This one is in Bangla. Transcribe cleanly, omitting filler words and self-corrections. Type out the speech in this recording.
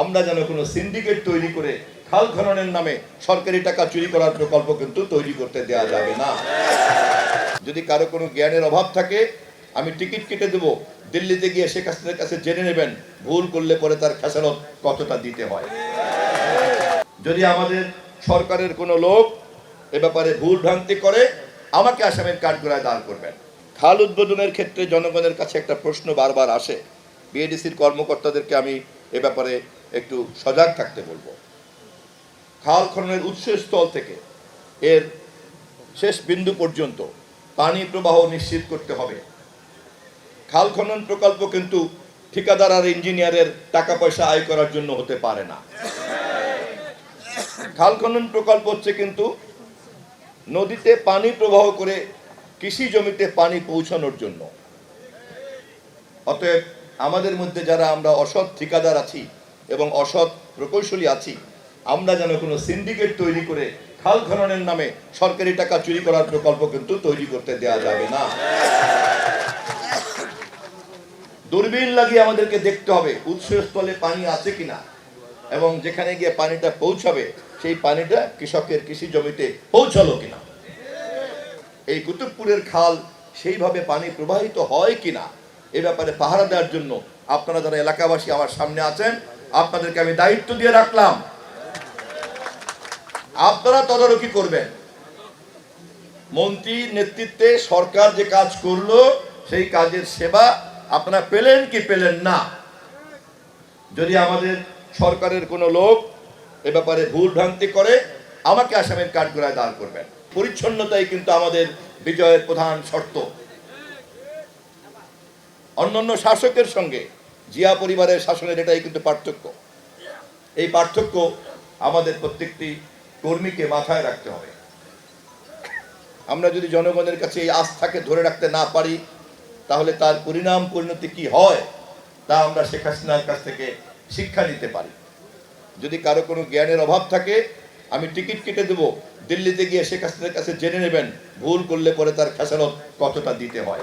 আমরা যেন কোনো সিন্ডিকেট তৈরি করে খাল খননের নামে সরকারি টাকা চুরি করার প্রকল্প কিন্তু তৈরি করতে দেওয়া যাবে না। যদি কারো কোনো জ্ঞানের অভাব থাকে, আমি টিকিট কেটে দেবো, দিল্লিতে গিয়ে শেখ হাসিনার কাছে জেনে নেবেন ভুল করলে পরে তার খেসারত কতটা দিতে হয়। যদি আমাদের সরকারের কোনো লোক এ ব্যাপারে ভুল ভ্রান্তি করে, আমাকে আসামের কাঠগড়ায় দাঁড় করবেন। খাল উদ্বোধনের ক্ষেত্রে জনগণের কাছে একটা প্রশ্ন বারবার আসে, বিএডিসির কর্মকর্তাদেরকে আমি এ ব্যাপারে একটু সজাগ থাকতে বলবো। খাল খননের উৎসস্থল থেকে এর শেষ বিন্দু পর্যন্ত পানি প্রবাহ নিশ্চিত করতে হবে। খাল খনন প্রকল্প কিন্তু ঠিকাদার আর ইঞ্জিনিয়ারের টাকা পয়সা আয় করার জন্য হতে পারে না। খাল খনন প্রকল্প হচ্ছে কিন্তু নদীতে পানি প্রবাহ করে কৃষি জমিতে পানি পৌঁছানোর জন্য। অতএব আমাদের মধ্যে যারা আমরা অসৎ ঠিকাদার আছি এবং অসৎ প্রকৌশলী আছি, আমরা যেন কোনো সিন্ডিকেট তৈরি করে খাল খননের নামে সরকারি টাকা চুরি করার প্রকল্প কিন্তু তৈরি করতে দেওয়া যাবে না। দূরবীন লাগিয়ে আমাদেরকে দেখতে হবে উৎসস্থলে পানি আছে কিনা, এবং যেখানে গিয়ে পানিটা পৌঁছাবে সেই পানিটা কৃষকের কৃষি জমিতে পৌঁছালো কিনা, এই কুতুবপুরের খাল সেইভাবে পানি প্রবাহিত হয় কিনা, এ ব্যাপারে পাহারা দেওয়ার জন্য আপনারা যারা এলাকাবাসী আমার সামনে আছেন, আপনাদেরকে আমি দায়িত্ব দিয়ে রাখলাম, আপনারা তদারকি করবেন। মন্ত্রীর নেতৃত্বে সরকার যে কাজ করলো সেই কাজের সেবা আপনারা পেলেন কি পেলেন না। যদি আমাদের সরকারের কোনো লোক এ ব্যাপারে ভুল ভ্রান্তি করে, আমাকে আসামের কাঠগড়ায় দাঁড় করবেন। পরিচ্ছন্নতাই কিন্তু আমাদের বিজয়ের প্রধান শর্ত। অন্যান্য শাসকের সঙ্গে জিয়া পরিবারের শাসনের এটাই কিন্তু পার্থক্য। এই পার্থক্য আমাদের প্রত্যেকটি কর্মীকে মাথায় রাখতে হবে। আমরা যদি জনগণের কাছে এই আস্থাকে ধরে রাখতে না পারি, তাহলে তার পরিণতি কি হয় তা আমরা শেখ হাসিনার কাছ থেকে শিক্ষা নিতে পারি। যদি কারো কোনো জ্ঞানের অভাব থাকে, আমি টিকিট কেটে দেবো, দিল্লিতে গিয়ে শেখ হাসিনার কাছে জেনে নেবেন ভুল করলে পরে তার খেসারত কতটা দিতে হয়।